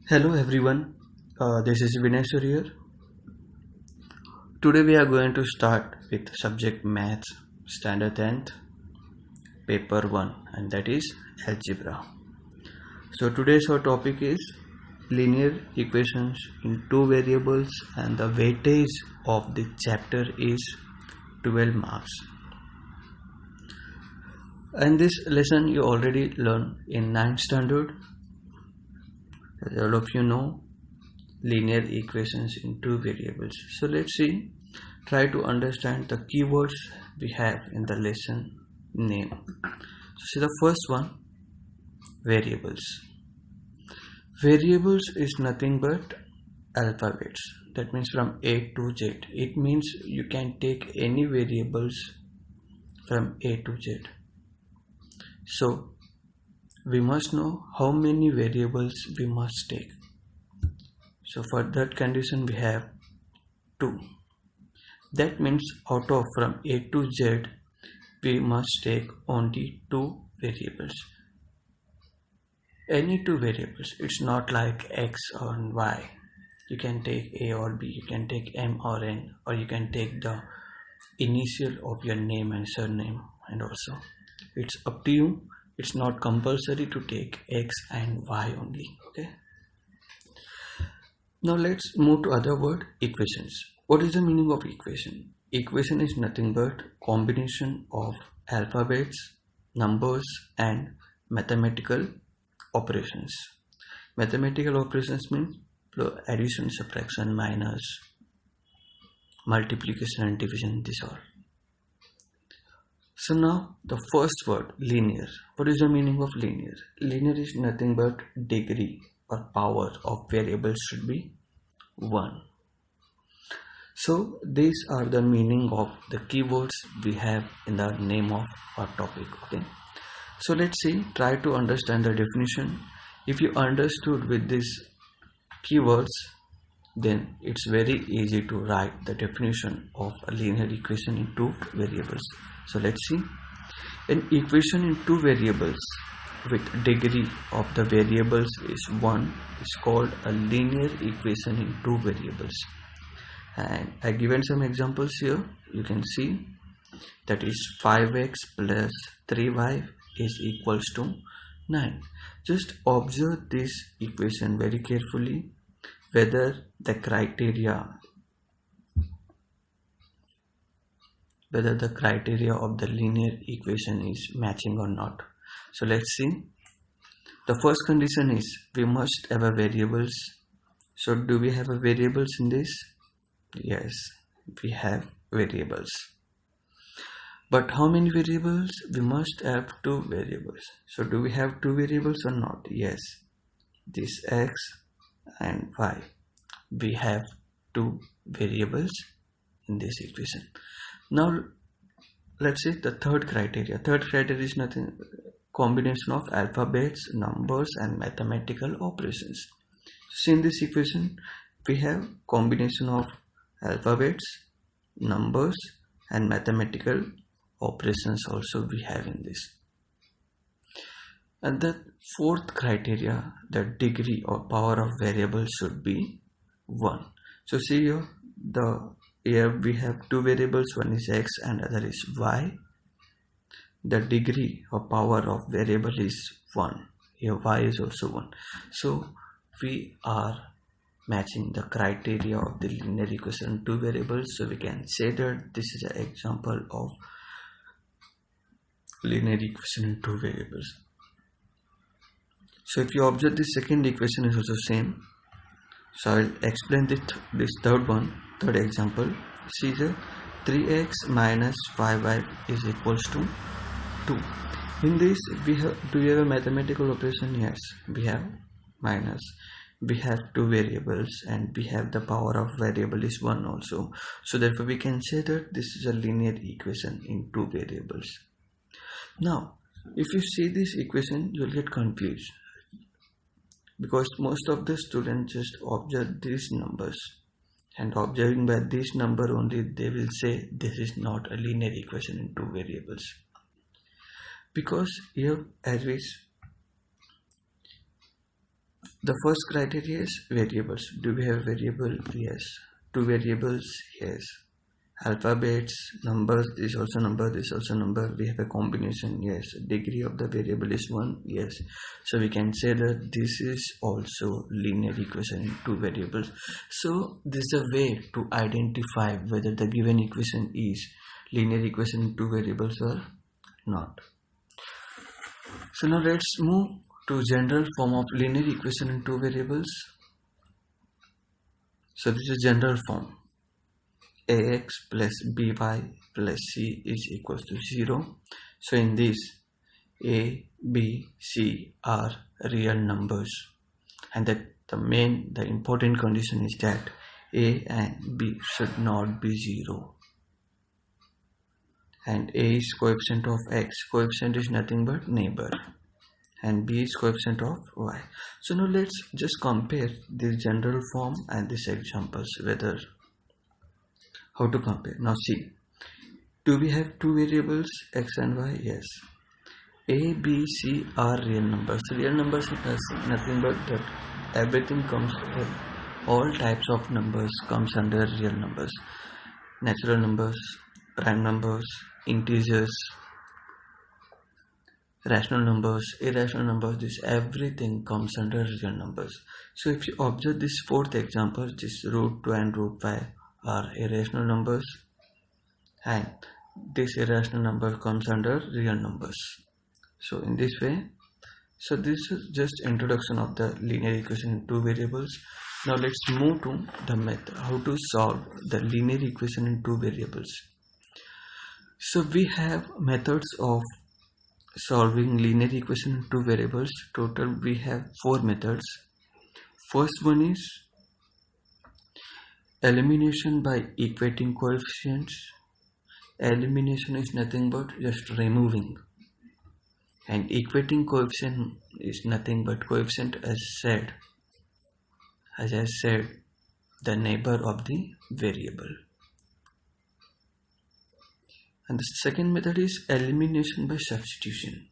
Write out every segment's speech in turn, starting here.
Hello everyone, this is Vinesh here. Today we are going to start with subject Maths Standard 10th Paper 1, and that is Algebra. So today's our topic is linear equations in two variables, and the weightage of the chapter is 12 marks. And this lesson you already learned in 9th standard. As all of you know, linear equations in two variables. So let's try to understand the keywords we have in the lesson name. So see the first one, variables. Variables is nothing but alphabets. That means from A to Z. It means you can take any variables from A to Z. So we must know how many variables we must take. So for that condition we have 2. That means out of from A to Z we must take only 2 variables. Any 2 variables. It's not like X or Y. You can take A or B, you can take M or N, or you can take the initial of your name and surname, and also it's up to you. It's not compulsory to take X and Y only. Okay. Now let's move to other word, equations. What is the meaning of equation? Equation is nothing but combination of alphabets, numbers and mathematical operations. Mathematical operations means addition, subtraction, minus, multiplication and division, this all. So now the first word, linear. What is the meaning of linear? Linear is nothing but degree or power of variables should be 1. So these are the meaning of the keywords we have in the name of our topic. Okay. So let's try to understand the definition. If you understood with these keywords, then it's very easy to write the definition of a linear equation in two variables. So let's see. An equation in two variables with degree of the variables is 1 is called a linear equation in two variables. And I given some examples here. You can see that is 5x plus 3y is equals to 9. Just observe this equation very carefully, whether the criteria of the linear equation is matching or not. So let's see. The first condition is we must have a variables. So do we have a variables in this? Yes, we have variables. But how many variables? We must have 2 variables. So do we have 2 variables or not? Yes, this x and y. We have 2 variables in this equation. Now let's see the third criteria. Third criteria is nothing combination of alphabets, numbers and mathematical operations. So in this equation we have combination of alphabets, numbers and mathematical operations also we have in this. And the fourth criteria, the degree or power of variables should be 1. So see here we have 2 variables, one is x and other is y. The degree or power of variable is 1. Here y is also 1. So we are matching the criteria of the linear equation 2 variables. So we can say that this is an example of linear equation in 2 variables. So if you observe the second equation is also same. So I will explain this third example. See the 3x minus 5y is equals to 2. In this do you have a mathematical operation? Yes, we have minus. We have 2 variables and we have the power of variable is 1 also. So therefore we can say that this is a linear equation in 2 variables. Now if you see this equation you will get confused, because most of the students just observe these numbers, and observing by this number only they will say this is not a linear equation in 2 variables. Because here as we The first criteria is variables. Do we have variable? Yes. Two variables? Yes. Alphabets, numbers, this also number, this also number. We have a combination? Yes. Degree of the variable is 1? Yes. So we can say that this is also linear equation in two variables. So this is a way to identify whether the given equation is linear equation in two variables or not. So now let's move to general form of linear equation in two variables. So this is general form. Ax plus by plus c is equals to 0. So in this, a, b, c are real numbers, and the important condition is that a and b should not be 0. And a is coefficient of x. Coefficient is nothing but neighbor. And b is coefficient of y. So now let's just compare this general form and these examples, whether how to compare. Now see, do we have two variables x and y? Yes. A, B, C are real numbers. Real numbers is nothing but that everything comes, all types of numbers comes under real numbers. Natural numbers, prime numbers, integers, rational numbers, irrational numbers, this everything comes under real numbers. So if you observe this fourth example, this root 2 and root 5 are irrational numbers, and this irrational number comes under real numbers. So in this way, so this is just introduction of the linear equation in two variables. Now let's move to the method, how to solve the linear equation in two variables. So we have methods of solving linear equation in two variables. Total we have 4 methods. First one is elimination by equating coefficients. Elimination is nothing but just removing, and equating coefficient is nothing but coefficient as I said, the neighbor of the variable. And the second method is elimination by substitution.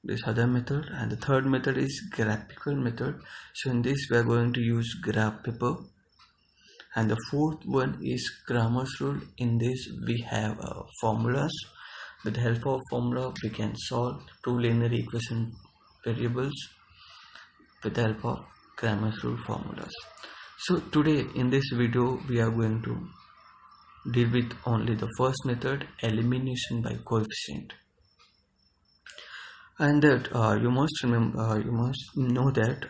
This other method. And the third method is graphical method. So in this we are going to use graph paper. And the fourth one is Cramer's rule. In this we have formulas. With the help of formula we can solve two linear equation variables with the help of Cramer's rule formulas. So today in this video we are going to deal with only the first method, elimination by coefficient. And that you must remember, you must know that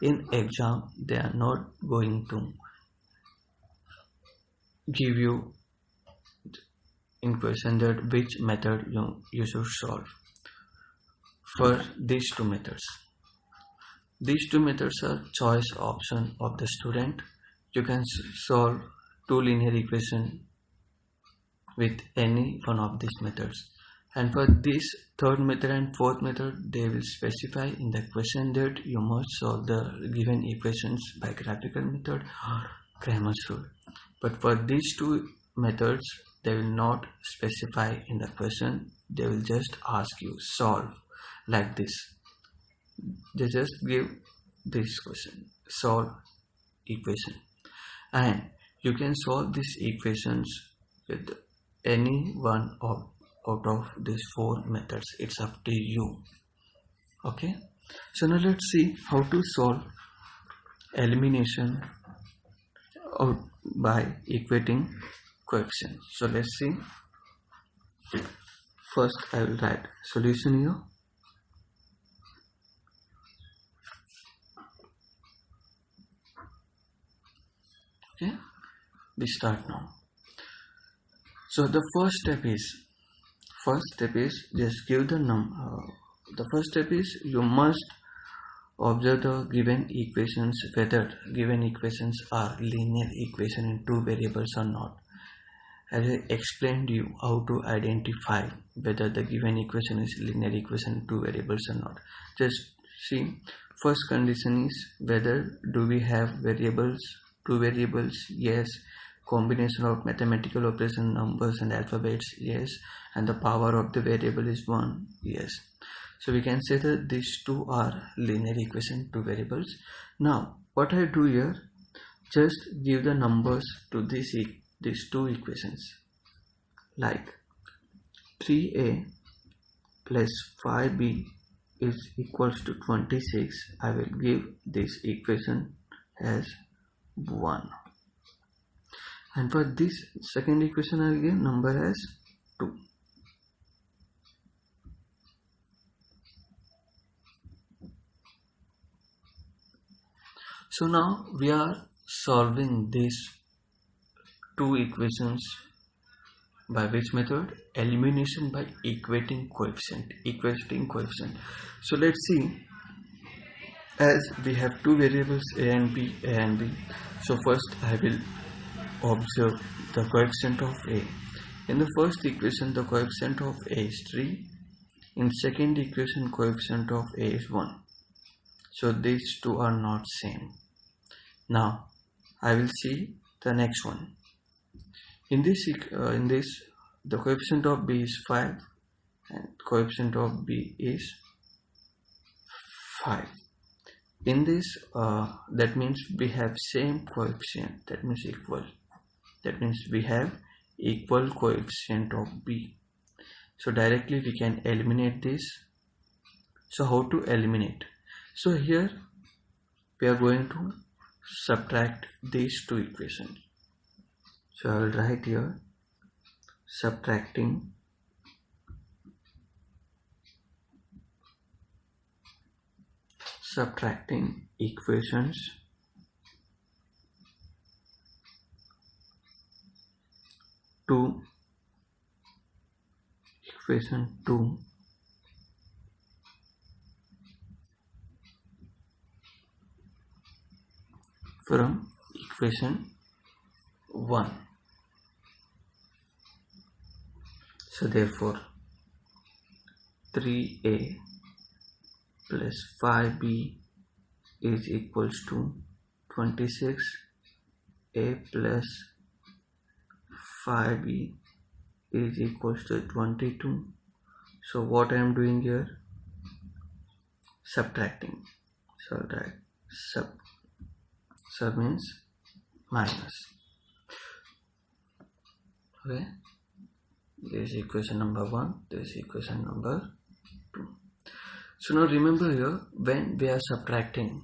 in exam they are not going to give you in question that which method you should solve for these two methods. These two methods are choice option of the student. You can solve two linear equation with any one of these methods. And for this third method and fourth method, they will specify in the question that you must solve the given equations by graphical method or Cramer's rule. But for these two methods, they will not specify in the question. They will just ask you solve like this. They just give this question, solve equation, and you can solve these equations with any one out of these 4 methods. It's up to you. Okay, so now let's see how to solve elimination by equating coefficients. So let's see. First I will write solution here. Okay, we start now. So the first step is just give the the first step is you must observe the given equations, whether given equations are linear equation in two variables or not. As I explained you how to identify whether the given equation is linear equation in two variables or not. Just see, first condition is whether do we have variables, two variables? Yes. Combination of mathematical operation, numbers and alphabets? Yes. And the power of the variable is 1? Yes. So we can say that these two are linear equation, two variables. Now what I do here, just give the numbers to these two equations, like 3a plus 5b is equals to 26. I will give this equation as 1, and for this second equation I will give number as 2. So now we are solving these two equations by which method? Elimination by equating coefficient. So let's see, as we have two variables a and b, so first I will observe the coefficient of a. In the first equation the coefficient of a is 3, in second equation coefficient of a is 1. So these two are not same. Now I will see the next one. In this the coefficient of b is 5 and coefficient of b is 5. In this that means we have same coefficient, that means equal. That means we have equal coefficient of b. So directly we can eliminate this. So how to eliminate? So here we are going to subtract these two equations. So I will write here subtracting equations to equation 2 from equation 1. So therefore 3a plus 5b is equals to 26. A plus 5b is equals to 22. So what I am doing here, subtracting. So that sub means minus. Okay, this is equation number 1, this is equation number 2. So now remember here, when we are subtracting,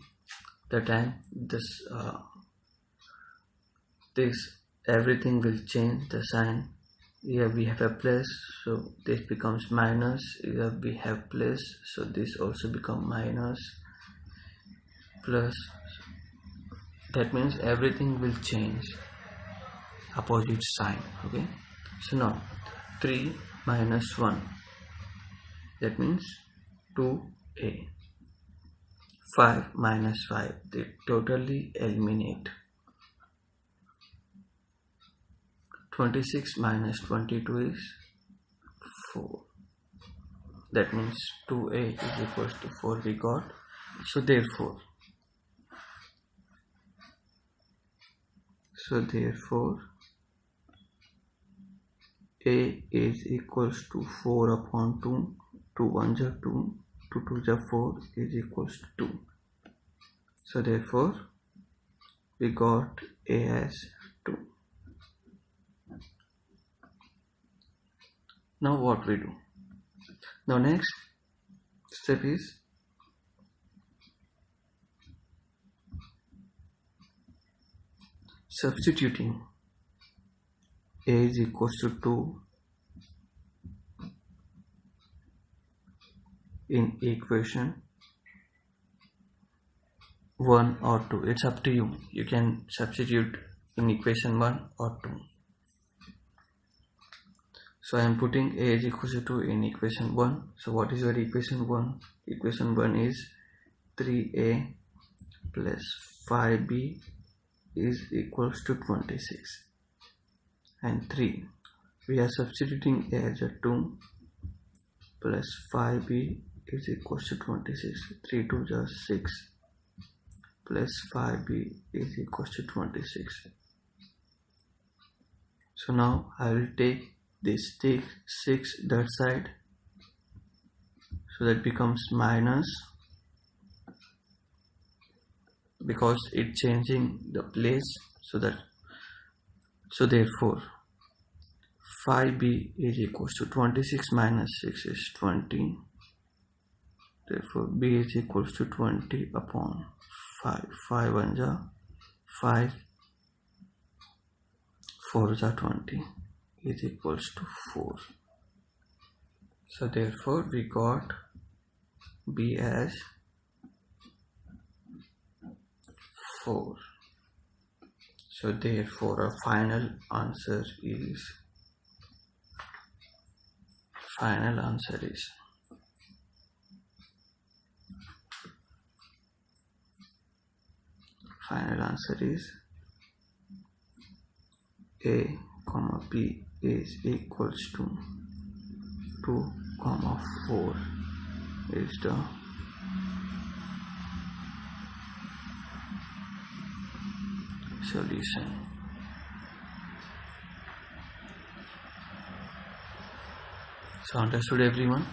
the time this everything will change the sign. Here we have a plus, so this becomes minus. Here we have plus, so this also becomes minus, plus. That means everything will change opposite sign. Okay, so now 3 minus 1, that means 2a. 5 minus 5, they totally eliminate. 26 minus 22 is 4. That means 2a is equals to 4 we got. So therefore a is equals to 4 upon 2. 2 1s are 2, 2 2s are 4 is equals to 2. So therefore we got a as 2. Now what we do? Now next step is substituting a is equals to 2 in equation 1 or 2. It's up to you. You can substitute in equation 1 or 2. So I am putting a is equals to 2 in equation 1. So what is your equation 1? Equation 1 is 3a plus 5b is equals to 26. And 3, we are substituting a as a 2 plus 5b is equals to 26. 3 2s are 6 plus 5b is equals to 26. So now I will take this 6 that side. so that becomes minus, because it's changing the place, so therefore 5b is equals to 26 minus 6 is 20. Therefore b is equals to 20 upon 5. 5 1 ja 5, 4 ja 20 is equals to 4. So therefore we got b as 4. So therefore our final answer is a comma b is equals to 2 comma 4 is the solution. So understood everyone?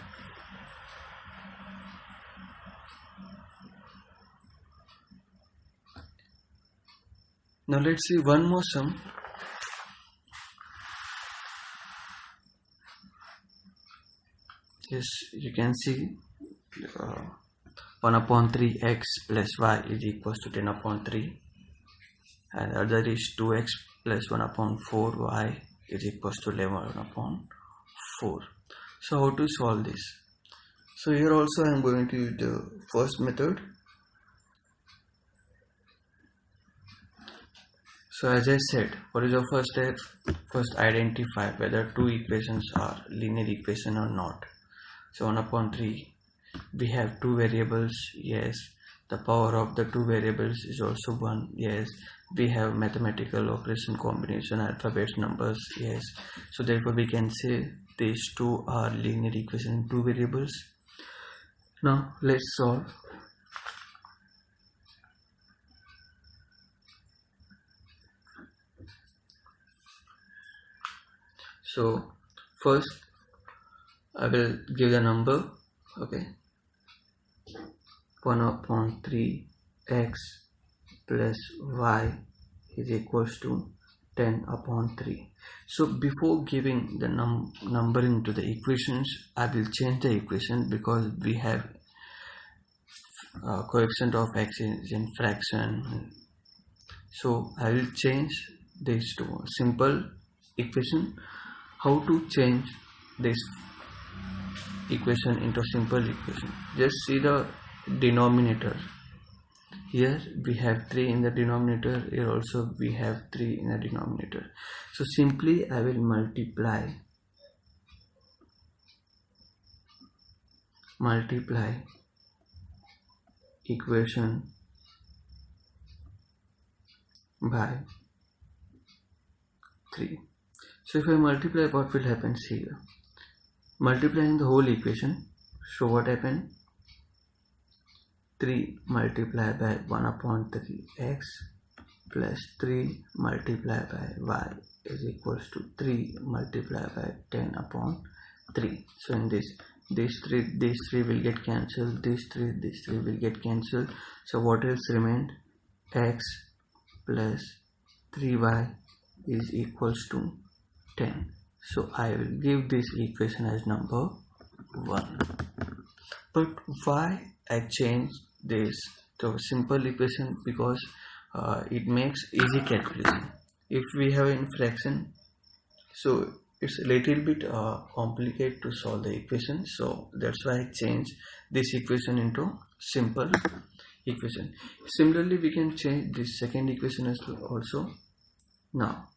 Now let's see one more sum. Yes, you can see 1 upon 3x plus y is equals to 10 upon 3, and the other is 2x plus 1 upon 4y is equals to 11 upon 4. So how to solve this? So here also I am going to use the first method. So as I said, what is the first step? First identify whether two equations are linear equation or not. So 1 upon 3, we have two variables, yes. The power of the two variables is also 1, yes. We have mathematical operation combination, alphabets, numbers, yes. So therefore we can say these two are linear equation in two variables. Now let's solve. So first I will give the number, okay. 1 upon 3x plus y is equals to 10 upon 3. So before giving the numbering to the equations, I will change the equation because we have coefficient of x is in fraction. So I will change this to a simple equation. How to change this equation into simple equation? Just see the denominator. Here we have 3 in the denominator, here also we have 3 in the denominator. So simply I will multiply equation by 3. So if I multiply, what will happen here? Multiplying the whole equation. So what happened? 3 multiplied by 1 upon 3x plus 3 multiplied by y is equals to 3 multiplied by 10 upon 3. So in this, these three will get cancelled, these three will get cancelled. So what else remained? X plus 3y is equals to 10. So I will give this equation as number 1. But why I change this to simple equation? Because it makes easy calculation. If we have in fraction, so it's a little bit complicated to solve the equation. So that's why I change this equation into simple equation. Similarly, we can change this second equation as well also. Now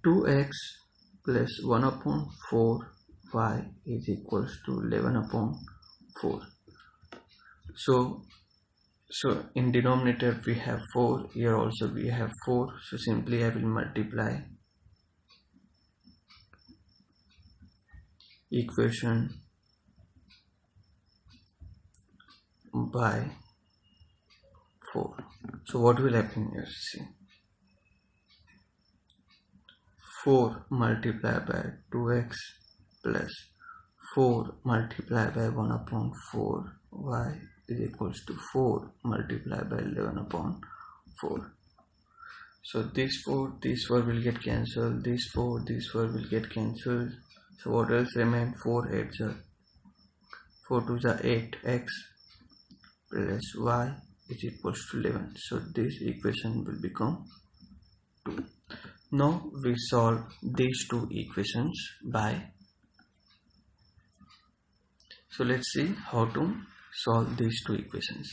2x plus 1 upon 4y is equals to 11 upon 4. So in denominator we have 4, here also we have 4. So simply I will multiply equation by 4. So what will happen here? See, 4 multiplied by 2x plus 4 multiplied by 1 upon 4 y is equals to 4 multiplied by 11 upon 4. So this 4 will get cancelled, this 4 will get cancelled. So what else remain? 4 8s are 4 2s are 8x plus y is equals to 11. So this equation will become 2. Now we solve these two equations by. So let's see how to solve these two equations.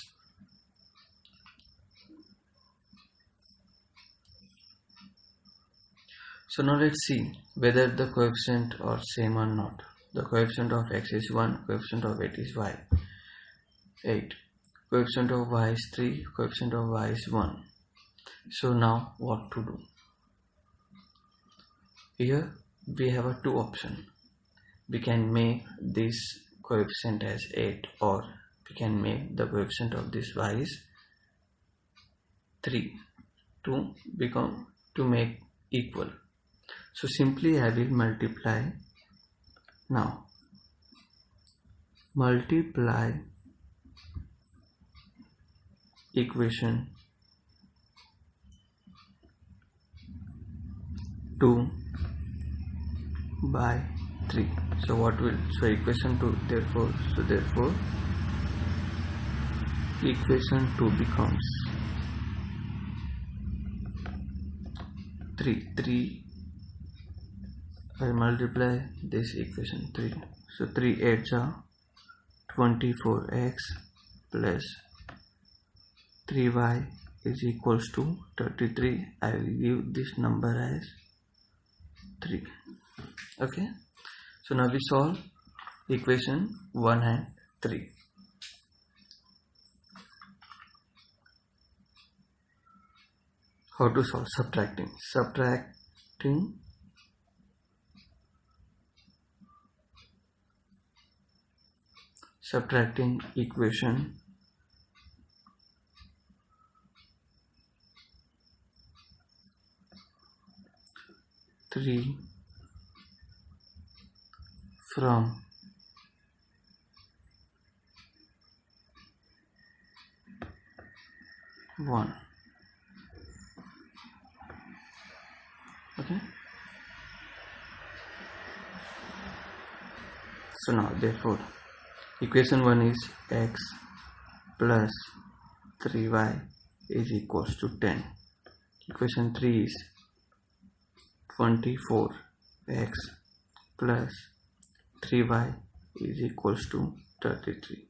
So now let's see whether the coefficient are same or not. The coefficient of x is 1, coefficient of 8 is 8. Coefficient of y is 3, coefficient of y is 1. So now what to do? Here we have a two option. We can make this coefficient as 8, or we can make the coefficient of this y is 3 to make equal. So simply I will multiply. Now multiply equation 2 by 3. So what will, so equation 2, therefore equation 2 becomes 3. I multiply this equation 3. So 3 8s are 24x plus 3y is equals to 33. I will give this number as 3. Okay. So now we solve equation 1 and 3. How to solve? Subtracting equation 3 from one. Okay. So now therefore equation 1 is x plus 3y is equals to 10. Equation 3 is 24x plus 3y is equals to 33.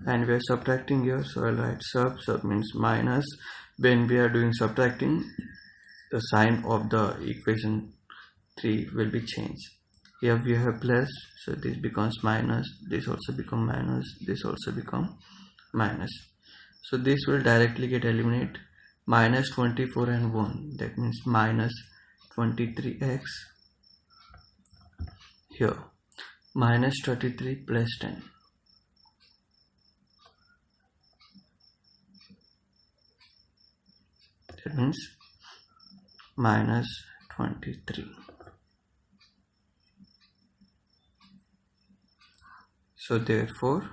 And we are subtracting here, so I'll write sub means minus. When we are doing subtracting, the sign of the equation 3 will be changed. Here we have plus, so this becomes minus, this also become minus, this also become minus. So this will directly get eliminated. Minus 24 and 1, that means minus 23x. Here minus 33 plus 10. That means minus 23. So therefore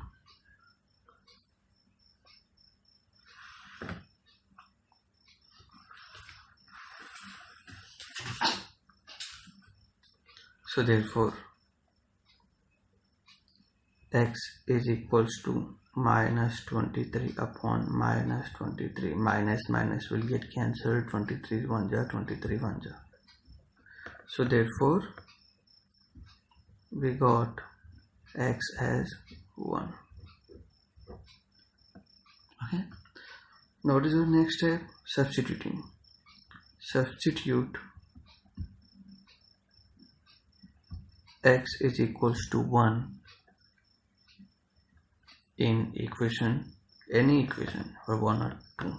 x is equals to minus 23 upon minus 23. Minus will get cancelled. 23 1 ja, 23 1 ja. So therefore we got x as 1. Okay. Now what is the next step? Substituting. Substitute x is equals to 1 in equation, any equation, or 1 or 2.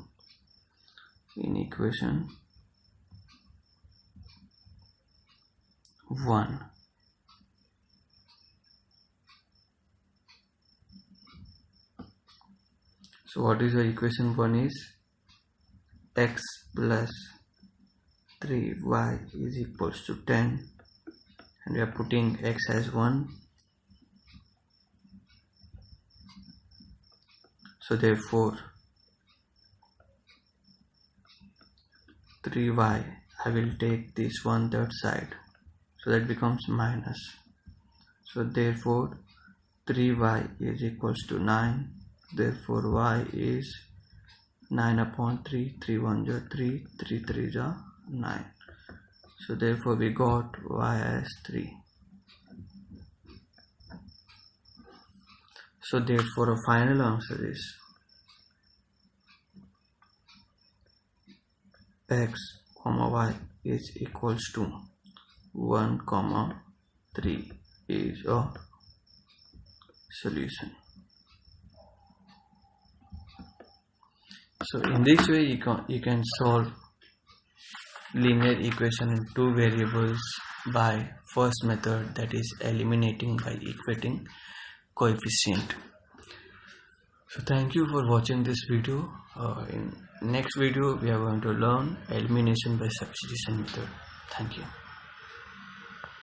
In equation 1. So what is the equation 1 is x plus 3y is equals to 10, and we are putting x as 1 So therefore 3y, I will take this 1/3 side, so that becomes minus. So therefore 3y is equals to 9. Therefore y is 9 upon 3. 3 1 is 3, 3 3 is 9. So therefore we got y as 3. So therefore a final answer is x comma y is equals to 1 comma 3 is a solution. So in this way you can solve linear equation in two variables by first method, that is eliminating by equating coefficient. So thank you for watching this video. In next video we are going to learn elimination by substitution method. Thank you.